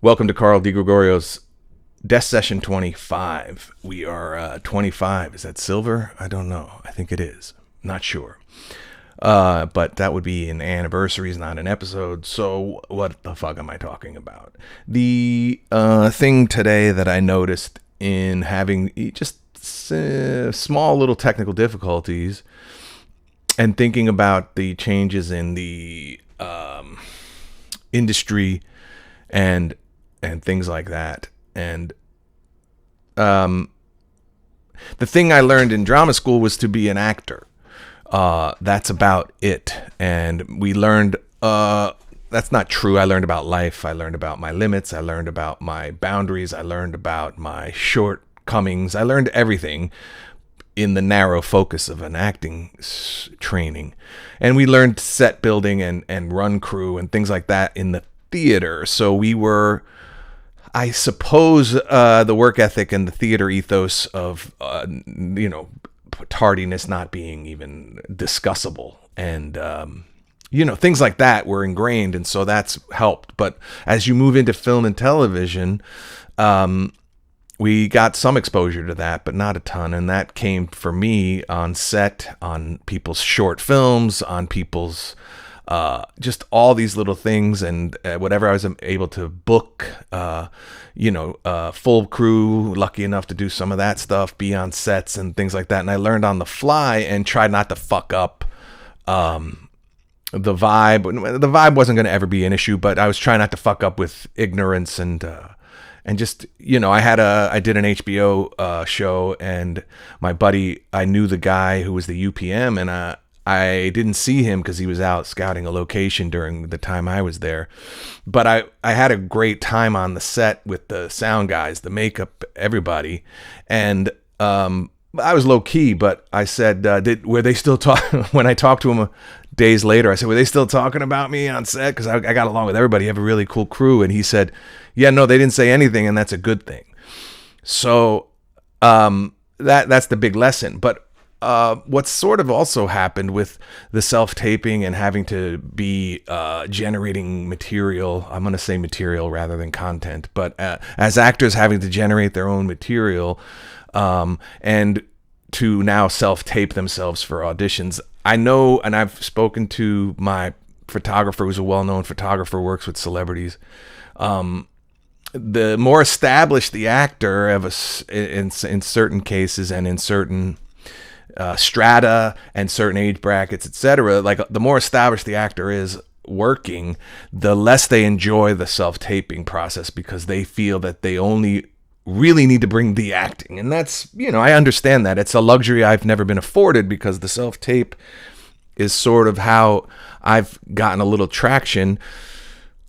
Welcome to Carl DeGregorio's Session25. We are 25. Is that silver? I don't know. I think it is. Not sure. But that would be an anniversary, not an episode. So what the fuck am I talking about? The thing today that I noticed in having just small little technical difficulties and thinking about the changes in the industry and things like that. And the thing I learned in drama school was to be an actor. That's about it. And we learned, that's not true. I learned about life. I learned about my limits. I learned about my boundaries. I learned about my shortcomings. I learned everything in the narrow focus of an acting training. And we learned set building and run crew and things like that in the theater. So we were, I suppose, the work ethic and the theater ethos of, tardiness not being even discussable. And, things like that were ingrained. And so that's helped. But as you move into film and television, we got some exposure to that, but not a ton. And that came for me on set, on people's short films, on people's just all these little things, and whatever I was able to book, full crew, lucky enough to do some of that stuff, be on sets and things like that. And I learned on the fly and tried not to fuck up the vibe. The vibe wasn't going to ever be an issue, but I was trying not to fuck up with ignorance and just, I did an HBO show, and my buddy, I knew the guy who was the UPM, and I didn't see him because he was out scouting a location during the time I was there. But I had a great time on the set with the sound guys, the makeup, everybody. And I was low key, but I said, were they still talking? When I talked to him days later, I said, were they still talking about me on set? Because I got along with everybody. You have a really cool crew. And he said, yeah, no, they didn't say anything, and that's a good thing. So that's the big lesson. But what sort of also happened with the self-taping and having to be generating material, I'm going to say material rather than content, but as actors having to generate their own material and to now self-tape themselves for auditions. I know, and I've spoken to my photographer, who's a well-known photographer, works with celebrities. The more established the actor in certain cases and in certain strata and certain age brackets, etc., like the more established the actor is working, the less they enjoy the self-taping process, because they feel that they only really need to bring the acting. And that's, I understand that. It's a luxury I've never been afforded, because the self-tape is sort of how I've gotten a little traction.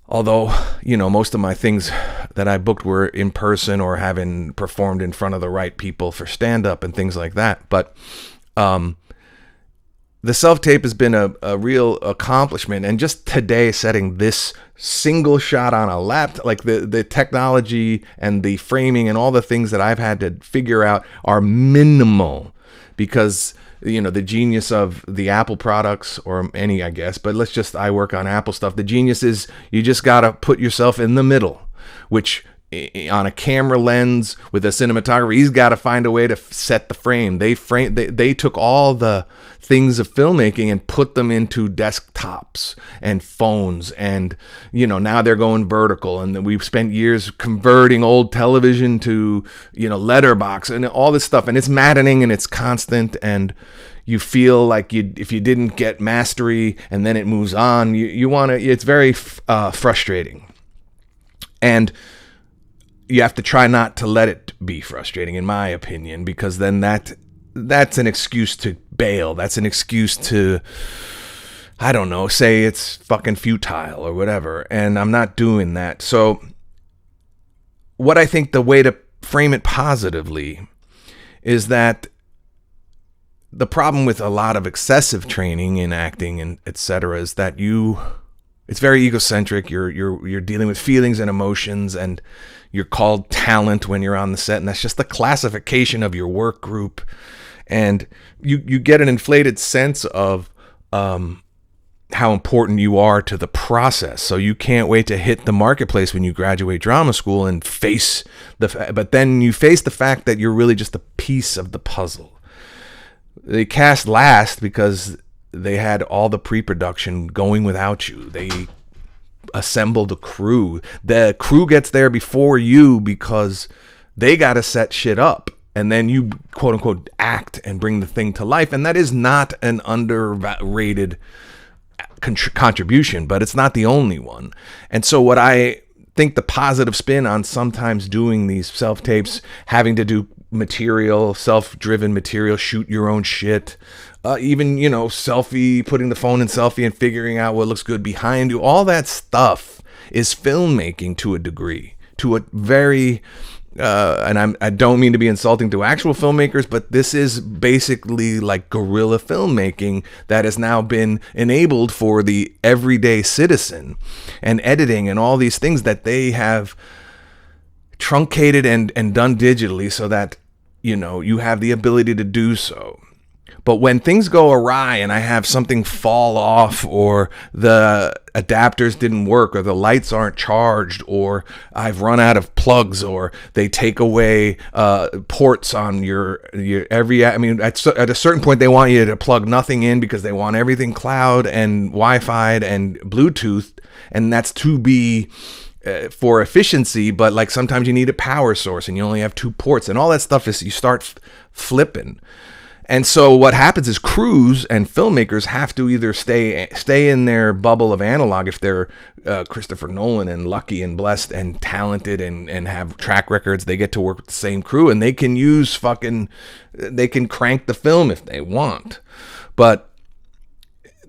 Although, most of my things that I booked were in person or having performed in front of the right people for stand-up and things like that. But the self-tape has been a real accomplishment. And just today, setting this single shot on a laptop, like the technology and the framing and all the things that I've had to figure out are minimal, because the genius of the Apple products, or any, I guess, but I work on Apple stuff. The genius is you just got to put yourself in the middle, which on a camera lens with a cinematographer, he's got to find a way to set the frame. They took all the things of filmmaking and put them into desktops and phones, and now they're going vertical. And we've spent years converting old television to letterbox and all this stuff, and it's maddening and it's constant, and you feel like if you didn't get mastery and then it moves on, you want to. It's very frustrating, and you have to try not to let it be frustrating, in my opinion, because then that's an excuse to bail. That's an excuse to, I don't know, say it's fucking futile or whatever. And I'm not doing that. So what I think the way to frame it positively is that the problem with a lot of excessive training in acting and etc. is that it's very egocentric. You're dealing with feelings and emotions, and you're called talent when you're on the set, and that's just the classification of your work group. And you get an inflated sense of how important you are to the process. So you can't wait to hit the marketplace when you graduate drama school and face but then you face the fact that you're really just a piece of the puzzle. They cast last because they had all the pre-production going without you. They assembled a crew. The crew gets there before you because they got to set shit up. And then you, quote unquote, act and bring the thing to life. And that is not an underrated contribution, but it's not the only one. And so what I think the positive spin on sometimes doing these self-tapes, having to do material, self-driven material, shoot your own shit, even, selfie, putting the phone in selfie and figuring out what looks good behind you, all that stuff is filmmaking to a degree, to a very... and I don't mean to be insulting to actual filmmakers, but this is basically like guerrilla filmmaking that has now been enabled for the everyday citizen, and editing and all these things that they have truncated and done digitally so that, you have the ability to do so. But when things go awry and I have something fall off, or the adapters didn't work, or the lights aren't charged, or I've run out of plugs, or they take away ports on your every, at a certain point they want you to plug nothing in because they want everything cloud and Wi-Fi and Bluetooth, and that's to be for efficiency, but like sometimes you need a power source and you only have 2 ports, and all that stuff is, you start flipping. And so what happens is crews and filmmakers have to either stay in their bubble of analog if they're Christopher Nolan and lucky and blessed and talented and have track records. They get to work with the same crew, and they can they can crank the film if they want. But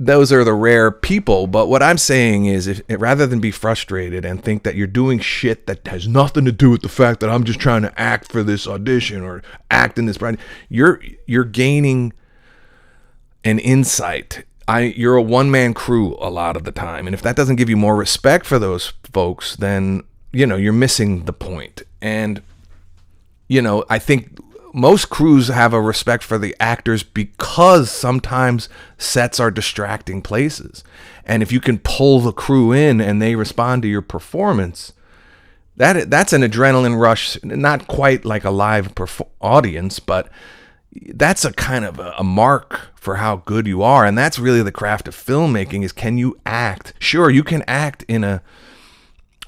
those are the rare people. But what I'm saying is, rather than be frustrated and think that you're doing shit that has nothing to do with the fact that I'm just trying to act for this audition or act in this project, you're gaining an insight. You're a one-man crew a lot of the time. And if that doesn't give you more respect for those folks, then, you're missing the point. And, I think most crews have a respect for the actors because sometimes sets are distracting places. And if you can pull the crew in and they respond to your performance, that's an adrenaline rush, not quite like a live audience, but that's a kind of a mark for how good you are. And that's really the craft of filmmaking, is can you act? Sure, you can act in a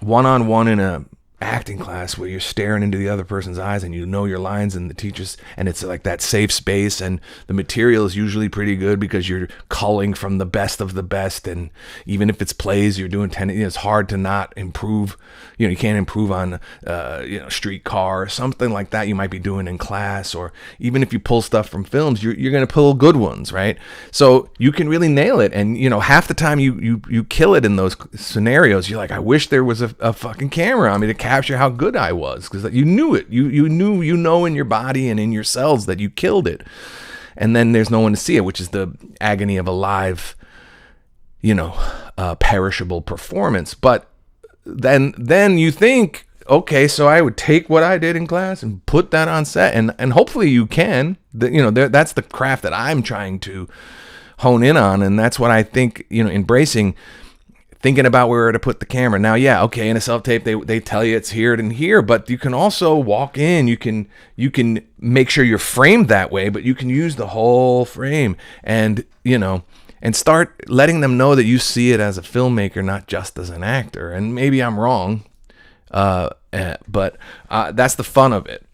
one-on-one in a acting class where you're staring into the other person's eyes and your lines, and the teachers, and it's like that safe space, and the material is usually pretty good because you're culling from the best of the best. And even if it's plays, you're doing it's hard to not improve. You can't improve on Streetcar or something like that you might be doing in class. Or even if you pull stuff from films, you're going to pull good ones, right? So you can really nail it. And half the time you kill it in those scenarios. You're like, I wish there was a fucking camera on me to capture how good I was, because you knew it. You knew in your body and in your cells that you killed it. And then there's no one to see it, which is the agony of a live, perishable performance. But then you think, okay, so I would take what I did in class and put that on set, and hopefully you can. That's the craft that I'm trying to hone in on, and that's what I think, embracing. Thinking about where to put the camera. Now, yeah, okay, in a self-tape, they tell you it's here and here, but you can also walk in, you can make sure you're framed that way, but you can use the whole frame and, and start letting them know that you see it as a filmmaker, not just as an actor. And maybe I'm wrong, but that's the fun of it.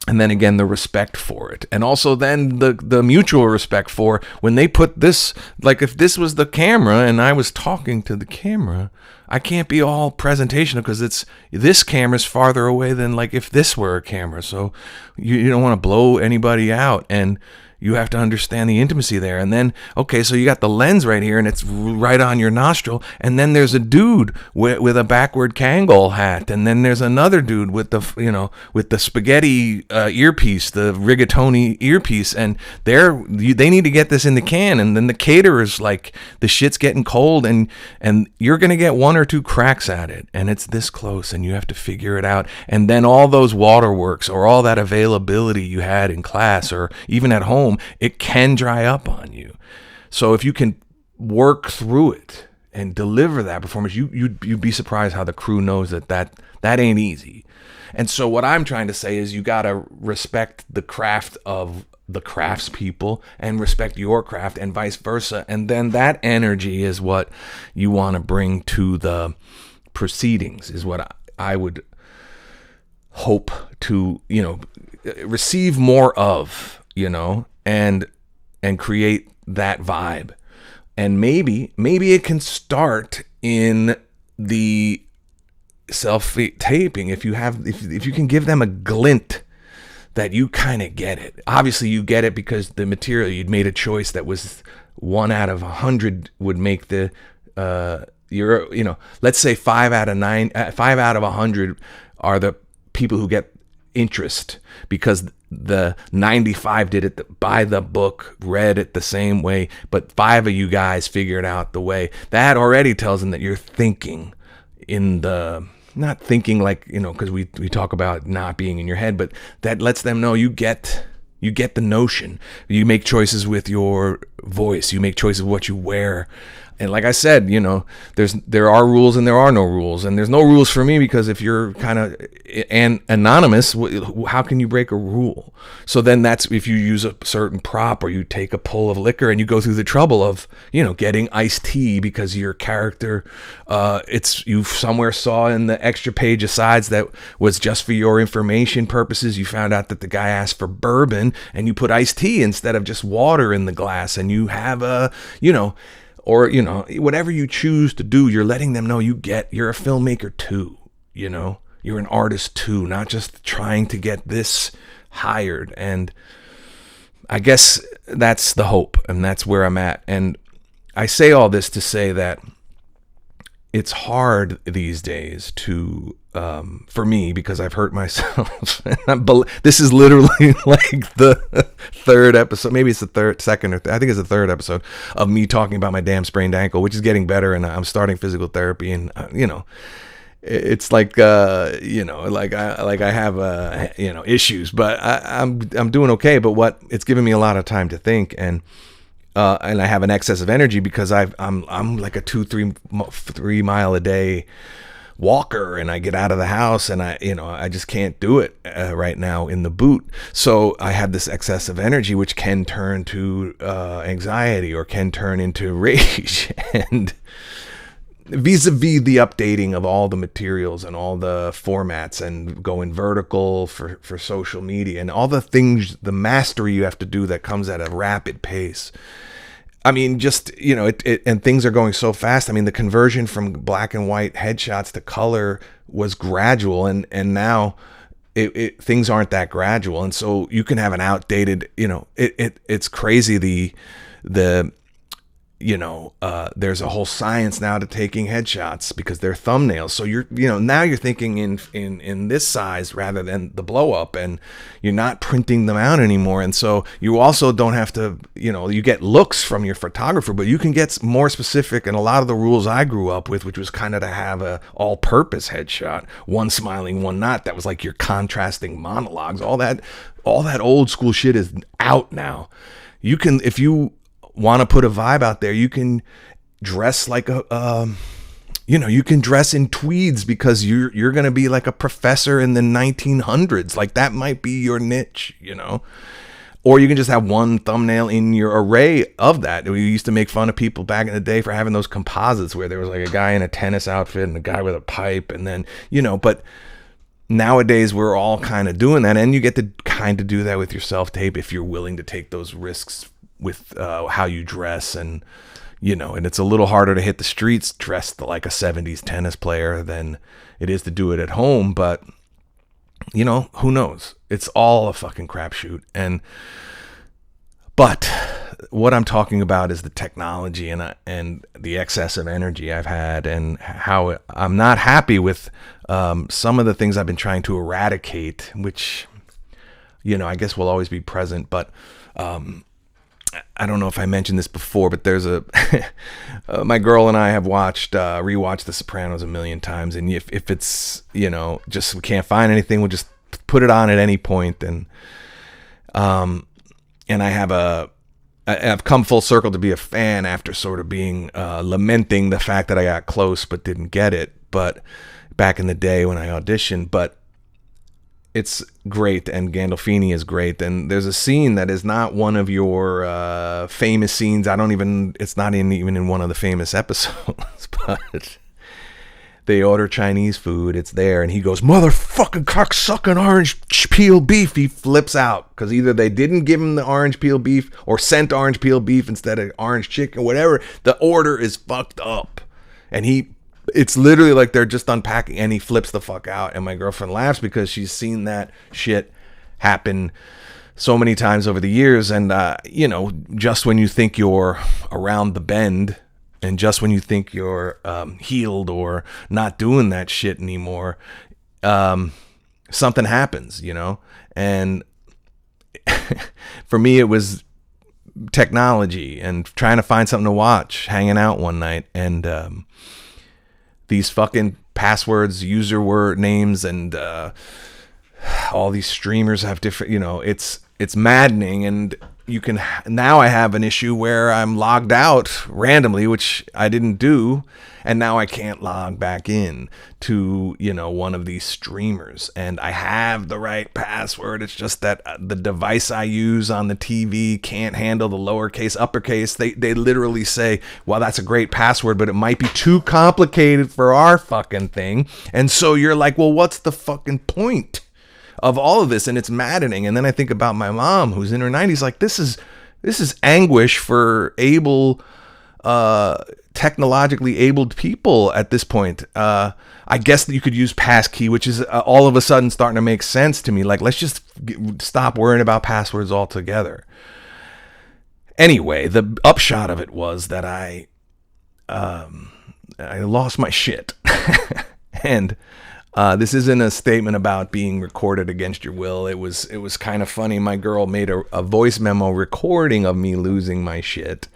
And then again, the respect for it. And also then the mutual respect for when they put this, like if this was the camera and I was talking to the camera, I can't be all presentational because this camera's farther away than like if this were a camera. So you don't want to blow anybody out, and you have to understand the intimacy there. And then, okay, so you got the lens right here and it's right on your nostril. And then there's a dude with a backward Kangol hat. And then there's another dude with the spaghetti earpiece, the rigatoni earpiece. And they need to get this in the can. And then the caterer's like, the shit's getting cold and you're going to get 1 or 2 cracks at it. And it's this close and you have to figure it out. And then all those waterworks or all that availability you had in class or even at home, it can dry up on you. So if you can work through it and deliver that performance, you'd be surprised how the crew knows that ain't easy. And so what I'm trying to say is you got to respect the craft of the craftspeople and respect your craft and vice versa. And then that energy is what you want to bring to the proceedings, is what I would hope to, receive more of, and create that vibe. And maybe it can start in the self-taping if you can give them a glint that you kind of get it. Obviously you get it because the material, you'd made a choice that was 1 out of 100 would make the let's say 5 out of 100 are the people who get interest because the 95 did it by the book, read it the same way, but 5 of you guys figured out the way. That already tells them that you're thinking in the, not thinking like, because we talk about not being in your head, but that lets them know you get the notion. You make choices with your voice. You make choices with what you wear. And like I said, there are rules and there are no rules. And there's no rules for me because if you're kind of anonymous, how can you break a rule? So then that's if you use a certain prop or you take a pull of liquor and you go through the trouble of, getting iced tea because your character, you somewhere saw in the extra page of sides that was just for your information purposes. You found out that the guy asked for bourbon and you put iced tea instead of just water in the glass, and you have or, whatever you choose to do, you're letting them know you're a filmmaker too, you're an artist too, not just trying to get this hired. And I guess that's the hope, and that's where I'm at. And I say all this to say that it's hard these days to, for me, because I've hurt myself. This is literally like the third episode. Maybe it's the second, I think it's the third episode of me talking about my damn sprained ankle, which is getting better. And I'm starting physical therapy, and, it's like, like I have, issues, but I'm doing okay. But it's given me a lot of time to think, and I have an excess of energy because I'm like a 2-3 mile a day walker, and I get out of the house and I just can't do it right now in the boot. So I have this excess of energy, which can turn to anxiety or can turn into rage. And vis-a-vis the updating of all the materials and all the formats and going vertical for social media and all the things, the mastery you have to do that comes at a rapid pace. I mean, just, and things are going so fast. I mean, the conversion from black and white headshots to color was gradual, and now things aren't that gradual. And so you can have an outdated, it's crazy. There's a whole science now to taking headshots because they're thumbnails. So now you're thinking in this size rather than the blow up, and you're not printing them out anymore. And so you also don't have to, you get looks from your photographer, but you can get more specific. And a lot of the rules I grew up with, which was kind of to have a all purpose headshot, one smiling, one not, that was like your contrasting monologues, all that old school shit is out now. You can, if you want to put a vibe out there, you can dress like you can dress in tweeds because you're going to be like a professor in the 1900s. Like that might be your niche, or you can just have one thumbnail in your array of that. We used to make fun of people back in the day for having those composites where there was like a guy in a tennis outfit and a guy with a pipe, and then, but nowadays we're all kind of doing that, and you get to kind of do that with your self-tape if you're willing to take those risks with how you dress. And and it's a little harder to hit the streets dressed like a 70s tennis player than it is to do it at home, but who knows, it's all a fucking crapshoot. But what I'm talking about is the technology and the excess of energy I've had, and how I'm not happy with some of the things I've been trying to eradicate, which I guess will always be present. But I don't know if I mentioned this before, but there's my girl and I have rewatched The Sopranos a million times. And if it's, just we can't find anything, we'll just put it on at any point. And I have I've come full circle to be a fan after sort of being lamenting the fact that I got close but didn't get it. But back in the day when I auditioned, but it's great, and Gandolfini is great. And there's a scene that is not one of your famous scenes. It's not even in one of the famous episodes, but they order Chinese food. It's there, and he goes, "Motherfucking cocksucking orange peel beef." He flips out because either they didn't give him the orange peel beef or sent orange peel beef instead of orange chicken, whatever. The order is fucked up, and it's literally like they're just unpacking, and he flips the fuck out. And my girlfriend laughs because she's seen that shit happen so many times over the years. And just when you think you're around the bend, and just when you think you're healed or not doing that shit anymore, something happens, And for me, it was technology and trying to find something to watch, hanging out one night, and these fucking passwords, user word names, and all these streamers have different, it's maddening. And now I have an issue where I'm logged out randomly, which I didn't do, and now I can't log back in to one of these streamers, and I have the right password. It's just that the device I use on the TV can't handle the lowercase, uppercase. They literally say, well, that's a great password, but it might be too complicated for our fucking thing. And so you're like, well, what's the fucking point of all of this? And it's maddening. And then I think about my mom, who's in her 90s, like, this is anguish for technologically abled people at this point. I guess that you could use passkey, which is all of a sudden starting to make sense to me. Like, let's just stop worrying about passwords altogether. Anyway, the upshot of it was that I lost my shit. And this isn't a statement about being recorded against your will. It was kind of funny. My girl made a voice memo recording of me losing my shit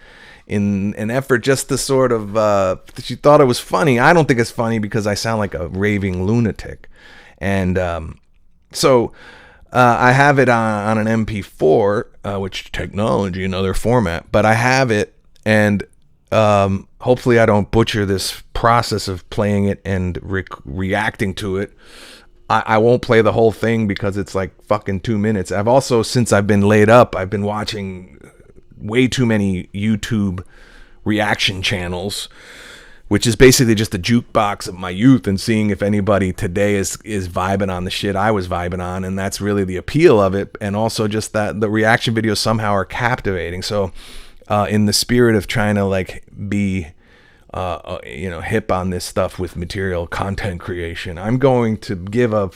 in an effort just to sort of, she thought it was funny. I don't think it's funny because I sound like a raving lunatic. And so I have it on an MP4, which technology, another format, but I have it, and hopefully I don't butcher this process of playing it and reacting to it. I won't play the whole thing because it's like fucking 2 minutes. I've also, since I've been laid up, I've been watching way too many YouTube reaction channels, which is basically just a jukebox of my youth and seeing if anybody today is vibing on the shit I was vibing on. And that's really the appeal of it. And also just that the reaction videos somehow are captivating. So in the spirit of trying to like be hip on this stuff with material content creation, I'm going to give I'm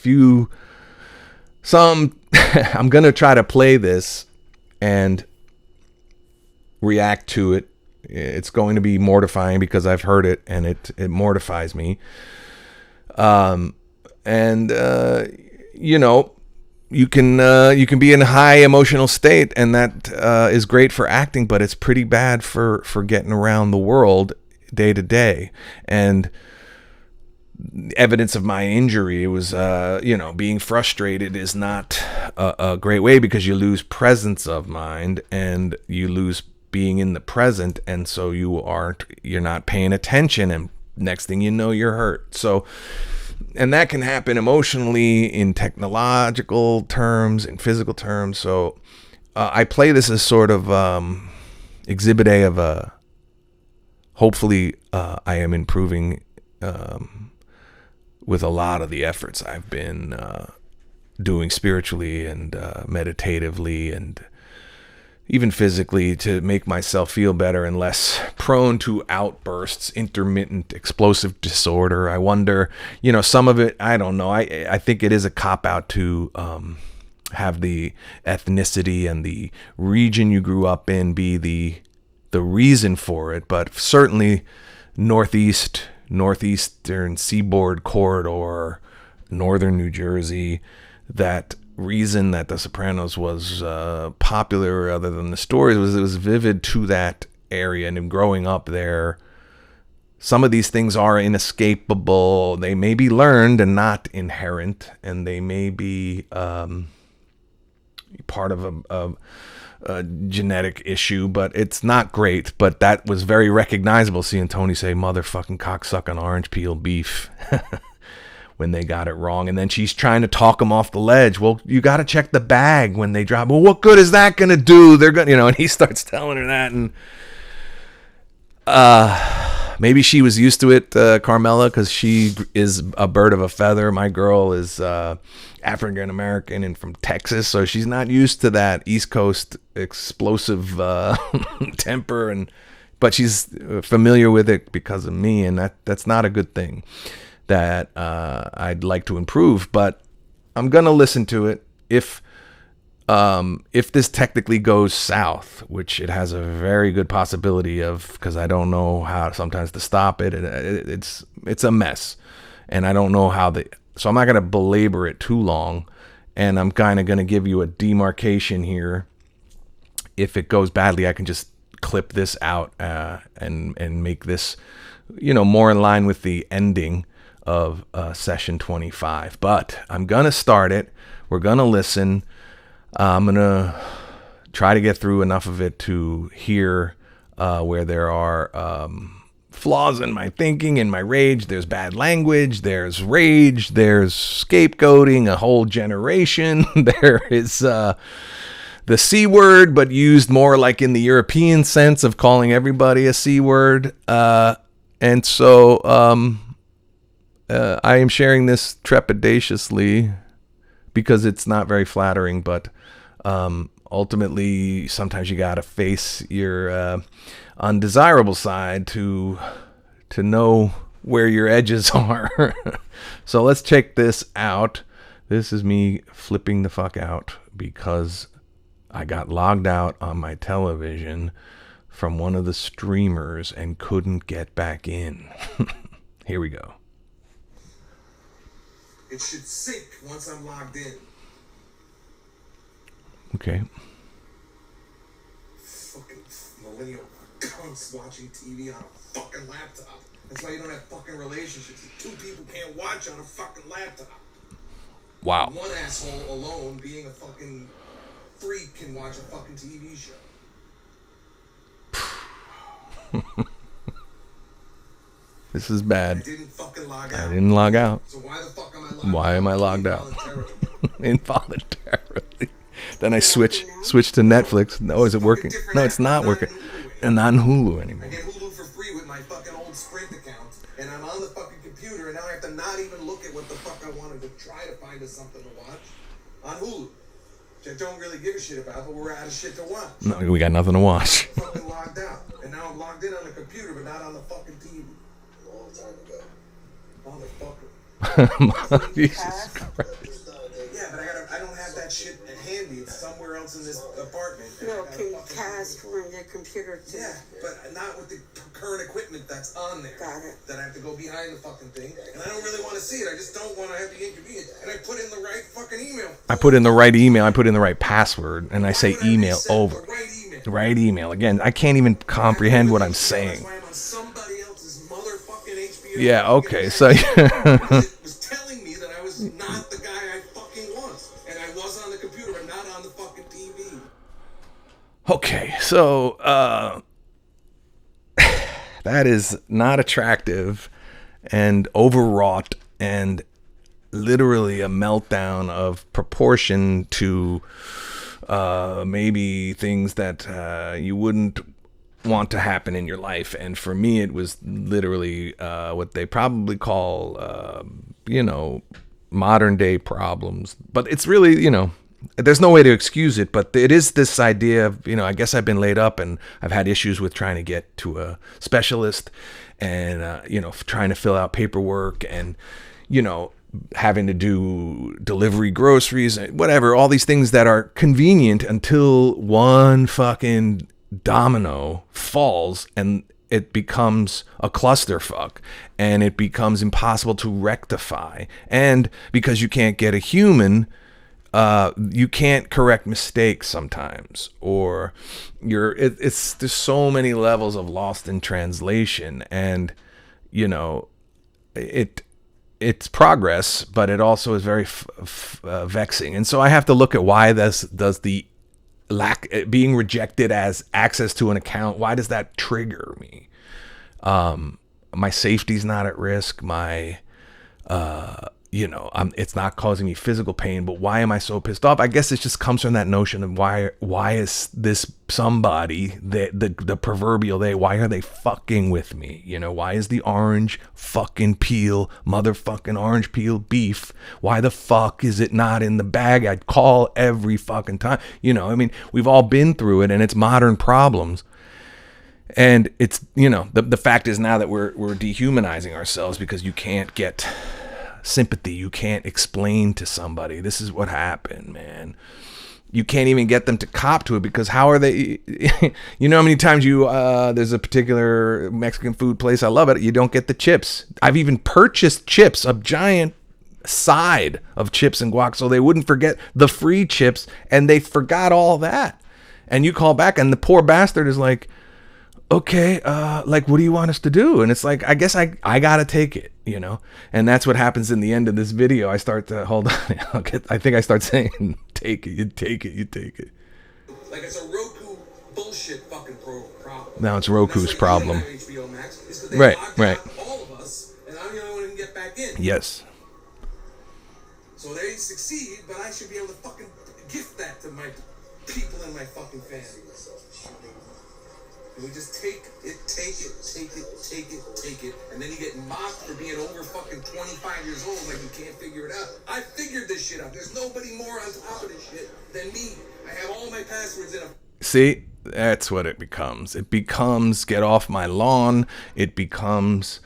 going to try to play this and react to it. It's going to be mortifying because I've heard it and it mortifies me. You can be in a high emotional state, and that is great for acting, but it's pretty bad for getting around the world day to day. And evidence of my injury was, being frustrated is not a great way, because you lose presence of mind and you lose being in the present. And so you're not paying attention, and next thing you know, you're hurt. So, and that can happen emotionally, in technological terms, in physical terms. So I play this as sort of exhibit A of hopefully I am improving with a lot of the efforts I've been doing spiritually and meditatively and even physically, to make myself feel better and less prone to outbursts, intermittent explosive disorder. I wonder, some of it, I don't know. I think it is a cop-out to have the ethnicity and the region you grew up in be the reason for it. But certainly northeastern seaboard corridor, northern New Jersey, that reason that The Sopranos was popular, other than the stories, it was vivid to that area. And growing up there, some of these things are inescapable. They may be learned and not inherent, and they may be part of genetic issue, but it's not great. But that was very recognizable, seeing Tony say motherfucking cocksucking orange peel beef when they got it wrong. And then she's trying to talk them off the ledge. Well, you got to check the bag when they drop. Well, what good is that going to do? They're going to, and he starts telling her that. And maybe she was used to it, Carmela, because she is a bird of a feather. My girl is African American and from Texas, so she's not used to that East Coast explosive temper, but she's familiar with it because of me, and that's not a good thing that I'd like to improve. But I'm gonna listen to it if this technically goes south, which it has a very good possibility of, because I don't know how sometimes to stop it. It's a mess, and I don't know how so I'm not going to belabor it too long, and I'm kind of going to give you a demarcation here. If it goes badly, I can just clip this out and make this, more in line with the ending of Session 25. But I'm going to start it. We're going to listen. I'm going to try to get through enough of it to hear where there are flaws in my thinking, in my rage. There's bad language, there's rage, there's scapegoating a whole generation. There is the C word, but used more like in the European sense of calling everybody a C word. And so I am sharing this trepidatiously because it's not very flattering, but ultimately sometimes you got to face your undesirable side to know where your edges are. So let's check this out. This is me flipping the fuck out because I got logged out on my television from one of the streamers and couldn't get back in. Here we go. It should sync once I'm logged in. Okay. Fucking millennial cunts watching TV on a fucking laptop. That's why you don't have fucking relationships. Two people can't watch on a fucking laptop. Wow. One asshole alone being a fucking freak can watch a fucking TV show. This is bad. I didn't fucking log out. I didn't log out. So why the fuck am I logged out? Why am I logged out? Involuntarily. Then I switch to Netflix. No, is it working? No, it's not working. And not in Hulu anymore. I get Hulu for free with my fucking old Sprint account, and I'm on the fucking computer, and now I have to not even look at what the fuck I wanted to try to find us something to watch on Hulu. Which I don't really give a shit about, but we're out of shit to watch. No, we got nothing to watch. I'm fucking logged out, and now I'm logged in on the computer, but not on the fucking TV. A long time ago. Motherfucker. Jesus Christ. Yeah, but I don't have that shit handy. It's somewhere else in this apartment. No, can you cast from your computer too? Yeah, but not with the current equipment that's on there. Got it. That I have to go behind the fucking thing. And I don't really want to see it. I just don't want to have the inconvenience. And I put in the right fucking email. I put in the right email. I put in the right password. And I say email over. The right email. Again, I can't even comprehend what I'm saying. That's why I'm on somebody else's motherfucking HBO. Yeah, okay. So it was telling me that I was not the guy I fucking was. And I was on the computer, but not on the fucking TV. Okay, so that is not attractive and overwrought and literally a meltdown of proportion to maybe things that you wouldn't want to happen in your life. And for me, it was literally what they probably call, modern day problems. But it's really, there's no way to excuse it, but it is this idea of, I guess I've been laid up and I've had issues with trying to get to a specialist and, trying to fill out paperwork and, having to do delivery groceries, whatever, all these things that are convenient until one fucking domino falls and it becomes a clusterfuck and it becomes impossible to rectify. And because you can't get a human, you can't correct mistakes sometimes, or there's so many levels of lost in translation, and it's progress, but it also is very vexing. And so I have to look at why does the being rejected as access to an account, why does that trigger me? My safety's not at risk. My, it's not causing me physical pain, but why am I so pissed off? I guess it just comes from that notion of why is this somebody, the proverbial they, why are they fucking with me? Why is the orange fucking peel, motherfucking orange peel beef, why the fuck is it not in the bag I'd call every fucking time? We've all been through it, and it's modern problems. And it's, the fact is now that we're dehumanizing ourselves because you can't get sympathy. You can't explain to somebody, this is what happened, man. You can't even get them to cop to it, because how are they, how many times there's a particular Mexican food place, I love it, you don't get the chips. I've even purchased chips, a giant side of chips and guac, so they wouldn't forget the free chips, and they forgot all that. And you call back, and the poor bastard is like, okay, what do you want us to do? And it's like, I guess I gotta take it, and that's what happens in the end of this video. I start to, hold on, I think I start saying, take it, you take it, you take it. Like it's a Roku bullshit fucking problem. Now it's Roku's problem. HBO Max, is right. All of us, and I'm the only one who can get back in. Yes. So they succeed, but I should be able to fucking gift that to my people in my fucking family. And we just take it, and then you get mocked for being over fucking 25 years old like you can't figure it out. I figured this shit out. There's nobody more on top of this shit than me. I have all my passwords in a... See, that's what it becomes. It becomes, get off my lawn. It becomes,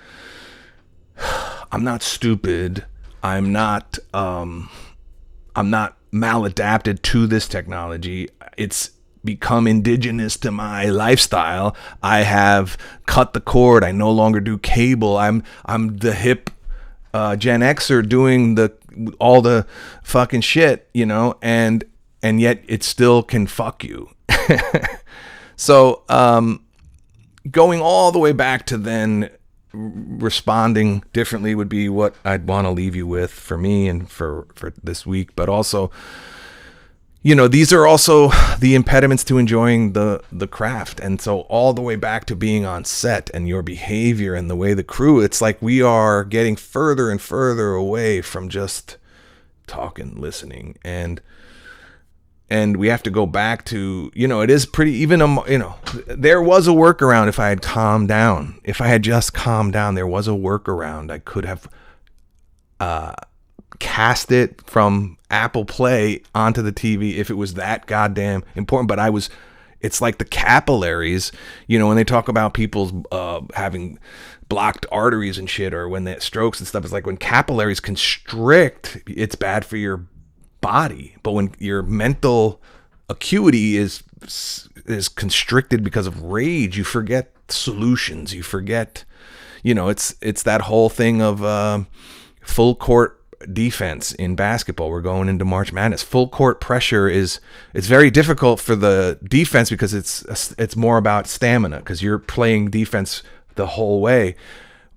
I'm not stupid. I'm not maladapted to this technology. It's become indigenous to my lifestyle. I have cut the cord. I no longer do cable. I'm the hip Gen Xer doing all the fucking shit, and yet it still can fuck you. So going all the way back to then, responding differently would be what I'd want to leave you with for me and for this week. But also, these are also the impediments to enjoying the craft. And so all the way back to being on set and your behavior and the way the crew, it's like we are getting further and further away from just talking, listening. And we have to go back to, it is pretty, even, there was a workaround if I had calmed down. If I had just calmed down, there was a workaround. I could have cast it from Apple Play onto the TV if it was that goddamn important. But it's like the capillaries, when they talk about people's having blocked arteries and shit, or when they strokes and stuff, it's like when capillaries constrict, it's bad for your body. But when your mental acuity is constricted because of rage, you forget solutions. You forget, it's that whole thing of full court defense in basketball. We're going into March Madness. Full court pressure it's very difficult for the defense because it's more about stamina, because you're playing defense the whole way.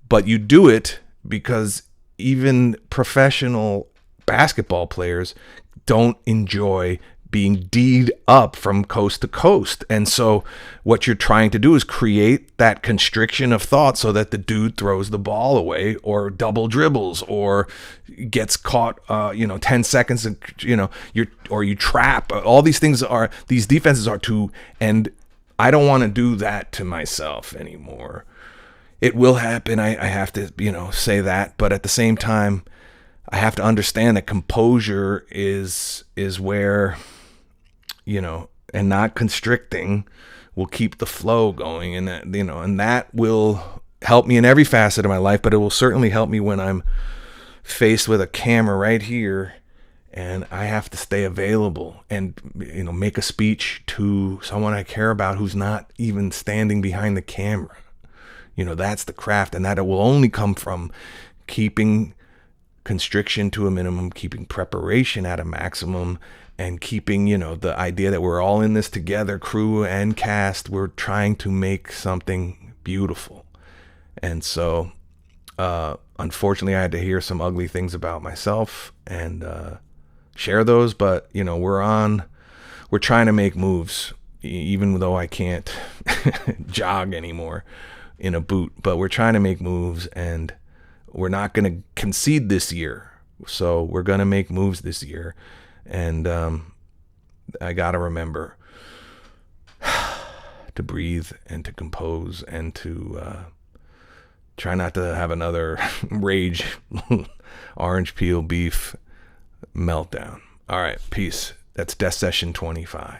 But you do it because even professional basketball players don't enjoy being D'd up from coast to coast. And so what you're trying to do is create that constriction of thought so that the dude throws the ball away or double dribbles or gets caught 10 seconds and you trap. All these things these defenses are too, and I don't want to do that to myself anymore. It will happen. I have to say that, but at the same time I have to understand that composure is where, and not constricting will keep the flow going, and that, and that will help me in every facet of my life, but it will certainly help me when I'm faced with a camera right here and I have to stay available and, make a speech to someone I care about who's not even standing behind the camera. That's the craft, and that it will only come from keeping constriction to a minimum, keeping preparation at a maximum, and keeping, the idea that we're all in this together, crew and cast. We're trying to make something beautiful. And so, unfortunately, I had to hear some ugly things about myself and share those. But, we're we're trying to make moves, even though I can't jog anymore in a boot, but we're trying to make moves, and we're not going to concede this year. So we're going to make moves this year. And I got to remember to breathe and to compose and to try not to have another rage orange peel beef meltdown. All right, peace. That's Session25.